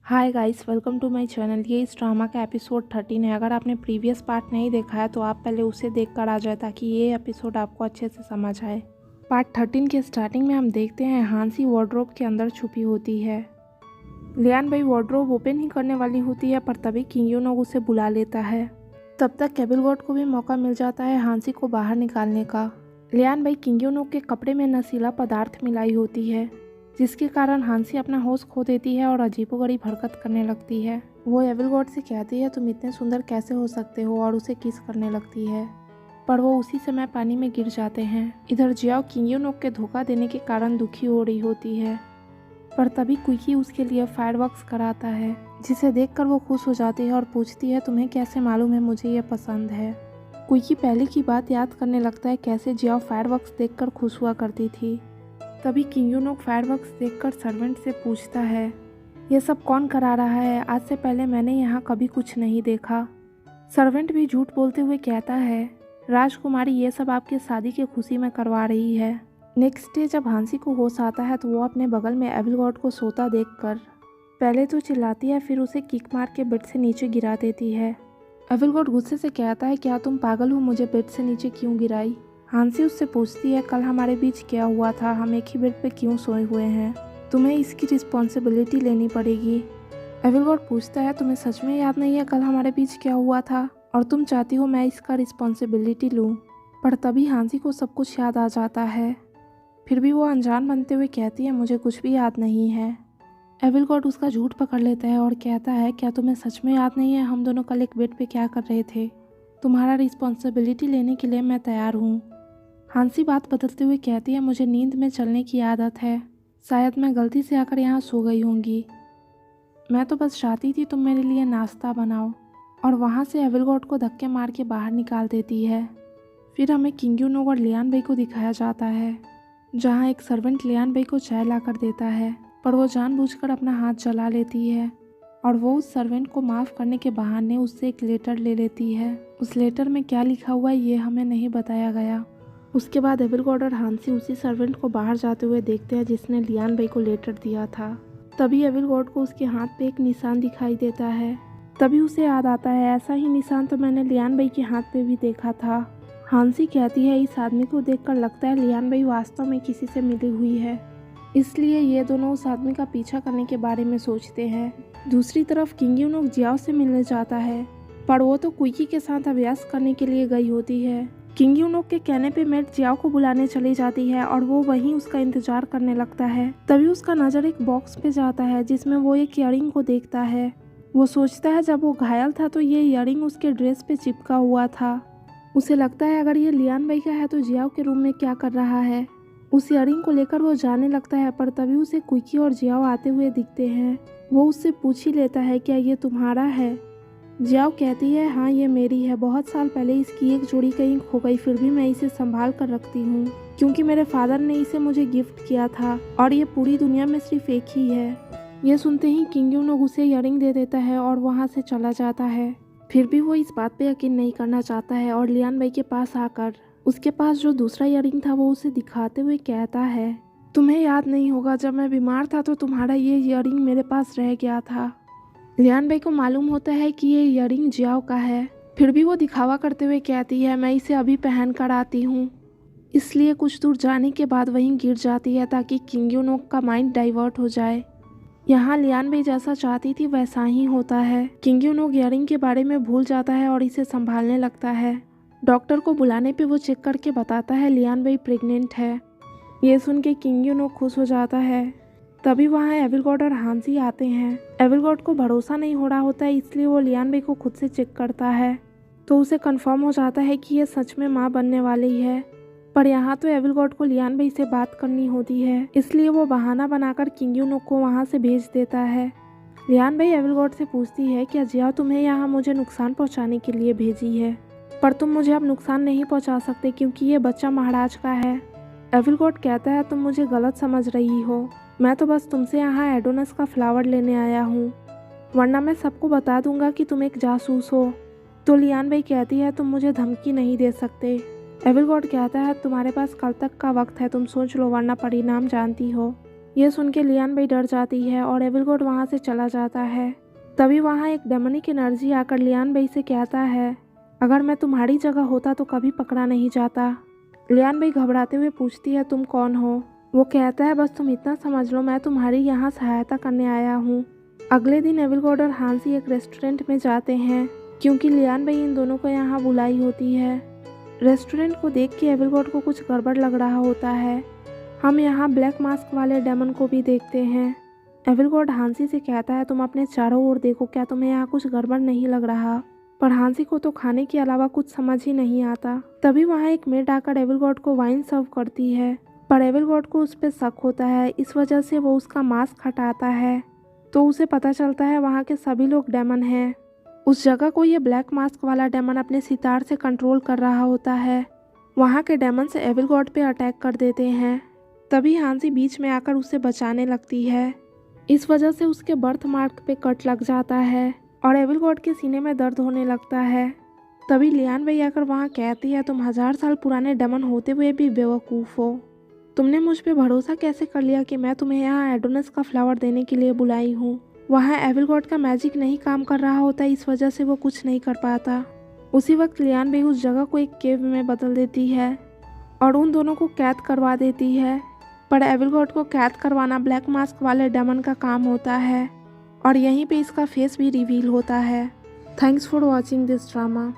Hi guys, welcome to my channel. ये इस drama का एपिसोड 13 है। अगर आपने प्रीवियस पार्ट नहीं देखा है तो आप पहले उसे देखकर आ जाए ताकि ये एपिसोड आपको अच्छे से समझ आए। पार्ट 13 के स्टार्टिंग में हम देखते हैं हांसी वार्डरोब के अंदर छुपी होती है। लियान भाई वार्डरोब ओपन ही करने वाली होती है पर तभी किंग यूनोग उसे बुला लेता है। तब तक केबिलगॉड को भी मौका मिल जाता है हांसी को बाहर निकालने का। लियान भाई किंग यूनोग के कपड़े में नशीला पदार्थ मिलाई होती है जिसके कारण हांसी अपना होश खो देती है और अजीबोगरीब हरकत करने लगती है। वो एविलगॉड से कहती है तुम इतने सुंदर कैसे हो सकते हो और उसे किस करने लगती है पर वो उसी समय पानी में गिर जाते हैं। इधर जियाओ किंग यूनोग के धोखा देने के कारण दुखी हो रही होती है पर तभी क्विकी उसके लिए फायरवर्क्स कराता है जिसे देखकर वो खुश हो जाती है और पूछती है तुम्हें कैसे मालूम है मुझे ये पसंद है। क्विकी पहले की बात याद करने लगता है कैसे जियाओ फायरवर्क्स देखकर खुश हुआ करती थी। तभी किंग यूनोग फायरवर्क्स देखकर सर्वेंट से पूछता है ये सब कौन करा रहा है, आज से पहले मैंने यहाँ कभी कुछ नहीं देखा। सर्वेंट भी झूठ बोलते हुए कहता है राजकुमारी ये सब आपकी शादी की खुशी में करवा रही है। नेक्स्ट डे जब हांसी को होश आता है तो वो अपने बगल में एविलगॉड को सोता देखकर पहले तो चिल्लाती है फिर उसे किक मार के बेड से नीचे गिरा देती है। एविलगॉड गुस्से से कहता है क्या तुम पागल हो, मुझे बेड से नीचे क्यों गिराई। हांसी उससे पूछती है कल हमारे बीच क्या हुआ था, हम एक ही बेड पे क्यों सोए हुए हैं, तुम्हें इसकी रिस्पॉन्सिबिलिटी लेनी पड़ेगी। एविलगॉड पूछता है तुम्हें सच में याद नहीं है कल हमारे बीच क्या हुआ था और तुम चाहती हो मैं इसका रिस्पॉन्सिबिलिटी लूँ। पर तभी हांसी को सब कुछ याद आ जाता है फिर भी वो अनजान बनते हुए कहती है मुझे कुछ भी याद नहीं है। एविलगॉड उसका झूठ पकड़ लेता है और कहता है क्या तुम्हें सच में याद नहीं है हम दोनों कल एक बेड पे क्या कर रहे थे, तुम्हारा रिस्पॉन्सिबिलिटी लेने के लिए मैं तैयार हूँ। हांसी बात बदलते हुए कहती है मुझे नींद में चलने की आदत है, शायद मैं गलती से आकर यहाँ सो गई होंगी, मैं तो बस चाहती थी तुम मेरे लिए नाश्ता बनाओ। और वहाँ से एविलगॉड को धक्के मार के बाहर निकाल देती है। फिर हमें किंग यूनोग और लियान भाई को दिखाया जाता है जहाँ एक सर्वेंट लियान भाई को चाय ला कर देता है पर वो जानबूझकर अपना हाथ जला लेती है और वो उस सर्वेंट को माफ़ करने के बहाने उससे एक लेटर ले लेती है। उस लेटर में क्या लिखा हुआ है ये हमें नहीं बताया गया। उसके बाद एविलगॉड और हांसी उसी सर्वेंट को बाहर जाते हुए देखते हैं जिसने लियान भाई को लेटर दिया था। तभी एविलगॉड को उसके हाथ पे एक निशान दिखाई देता है। तभी उसे याद आता है ऐसा ही निशान तो मैंने लियान भाई के हाथ पे भी देखा था। हांसी कहती है इस आदमी को देखकर लगता है लियान भाई वास्तव में किसी से मिली हुई है, इसलिए ये दोनों उस आदमी का पीछा करने के बारे में सोचते हैं। दूसरी तरफ किंग यूनोग जियाओ से मिलने जाता है पर वो तो क्विकी के साथ अभ्यास करने के लिए गई होती है। किंग यूनोग के कहने पे मेट जियाओ को बुलाने चली जाती है और वो वहीं उसका इंतजार करने लगता है। तभी उसका नज़र एक बॉक्स पे जाता है जिसमें वो एक इयररिंग को देखता है। वो सोचता है जब वो घायल था तो ये इयररिंग उसके ड्रेस पे चिपका हुआ था। उसे लगता है अगर ये लियान भाई का है तो जियाओ के रूम में क्या कर रहा है। उस इयररिंग को लेकर वो जाने लगता है पर तभी उसे क्विकी और जियाओ आते हुए दिखते हैं। वो उससे पूछ ही लेता है क्या ये तुम्हारा है। जियाओ कहती है हाँ ये मेरी है, बहुत साल पहले इसकी एक जोड़ी कहीं खो गई फिर भी मैं इसे संभाल कर रखती हूँ क्योंकि मेरे फादर ने इसे मुझे गिफ्ट किया था और ये पूरी दुनिया में सिर्फ एक ही है। ये सुनते ही किंग यूनोग उसे इयररिंग दे देता है और वहाँ से चला जाता है। फिर भी वो इस बात पे यकीन नहीं करना चाहता है और लियान भाई के पास आकर उसके पास जो दूसरा इयररिंग था वो उसे दिखाते हुए कहता है तुम्हें याद नहीं होगा जब मैं बीमार था तो तुम्हारा ये इयररिंग मेरे पास रह गया था। लियान भाई को मालूम होता है कि ये इयररिंग जियाओ का है फिर भी वो दिखावा करते हुए कहती है मैं इसे अभी पहन कर आती हूँ। इसलिए कुछ दूर जाने के बाद वहीं गिर जाती है ताकि किंग यूनोग का माइंड डाइवर्ट हो जाए। यहाँ लियान भाई जैसा चाहती थी वैसा ही होता है। किंग यूनोग इयररिंग के बारे में भूल जाता है और इसे संभालने लगता है। डॉक्टर को बुलाने पे वो चेक करके बताता है लियान भाई प्रेग्नेंट है। ये सुन के किंग यूनोग खुश हो जाता है। तभी वहाँ एविलगॉड और हांसी आते हैं। एविलगॉड को भरोसा नहीं हो रहा होता है इसलिए वो लियान भाई को खुद से चेक करता है तो उसे कंफर्म हो जाता है कि ये सच में माँ बनने वाली है। पर यहाँ तो एविलगॉड को लियान भाई से बात करनी होती है इसलिए वो बहाना बनाकर किंग यूनोग को वहाँ से भेज देता है। लियान भाई एविलगॉड से पूछती है क्या जियाओ तुम्हें यहाँ मुझे नुकसान पहुँचाने के लिए भेजी है, पर तुम मुझे अब नुकसान नहीं पहुँचा सकते क्योंकि ये बच्चा महाराज का है। एविलगॉड कहता है तुम मुझे गलत समझ रही हो, मैं तो बस तुमसे यहाँ एडोनस का फ्लावर लेने आया हूँ, वरना मैं सबको बता दूंगा कि तुम एक जासूस हो। तो लियान भाई कहती है तुम मुझे धमकी नहीं दे सकते। एविलगॉड कहता है तुम्हारे पास कल तक का वक्त है, तुम सोच लो वरना परिणाम जानती हो। ये सुन के लियान बेई डर जाती है और एविल गॉड वहाँ से चला जाता है। तभी वहाँ एक डेमनिक एनर्जी आकर लियान बेई से कहता है, अगर मैं तुम्हारी जगह होता तो कभी पकड़ा नहीं जाता। लियान बेई घबराते हुए पूछती है, तुम कौन हो? वो कहता है, बस तुम इतना समझ लो, मैं तुम्हारी यहाँ सहायता करने आया हूँ। अगले दिन एविल गॉड और हांसी एक रेस्टोरेंट में जाते हैं क्योंकि लियान बेई इन दोनों को यहाँ बुलाई होती है। रेस्टोरेंट को देख के एविल गॉड को कुछ गड़बड़ लग रहा होता है। हम यहाँ ब्लैक मास्क वाले डेमन को भी देखते हैं। एविल गॉड हांसी से कहता है, तुम अपने चारों ओर देखो, क्या तुम्हें यहाँ कुछ गड़बड़ नहीं लग रहा? पर हांसी को तो खाने के अलावा कुछ समझ ही नहीं आता। तभी वहाँ एक मेड आकर एविल गॉड को वाइन सर्व करती है, पर एविल गॉड को उस पर शक होता है। इस वजह से वो उसका मास्क हटाता है तो उसे पता चलता है वहाँ के सभी लोग डेमन हैं। उस जगह को ये ब्लैक मास्क वाला डेमन अपने सितार से कंट्रोल कर रहा होता है। वहाँ के डेमन से एविल गॉड पे अटैक कर देते हैं। तभी हांसी बीच में आकर उसे बचाने लगती है। इस वजह से उसके बर्थ मार्क पे कट लग जाता है और एविल गॉड के सीने में दर्द होने लगता है। तभी लियान बेई आकर वहाँ कहती है, तुम 1000 साल पुराने डेमन होते हुए भी बेवकूफ़ हो। तुमने मुझ पे भरोसा कैसे कर लिया कि मैं तुम्हें यहाँ एडोनिस का फ्लावर देने के लिए बुलाई हूँ? वहाँ एविल गॉड का मैजिक नहीं काम कर रहा होता, इस वजह से वो कुछ नहीं कर पाता। उसी वक्त लियान बेई उस जगह को एक केव में बदल देती है और उन दोनों को कैद करवा देती है। पर एविल गॉड को कैद करवाना ब्लैक मास्क वाले डेमन का काम होता है और यहीं पे इसका फेस भी रिवील होता है। Thanks for watching this drama.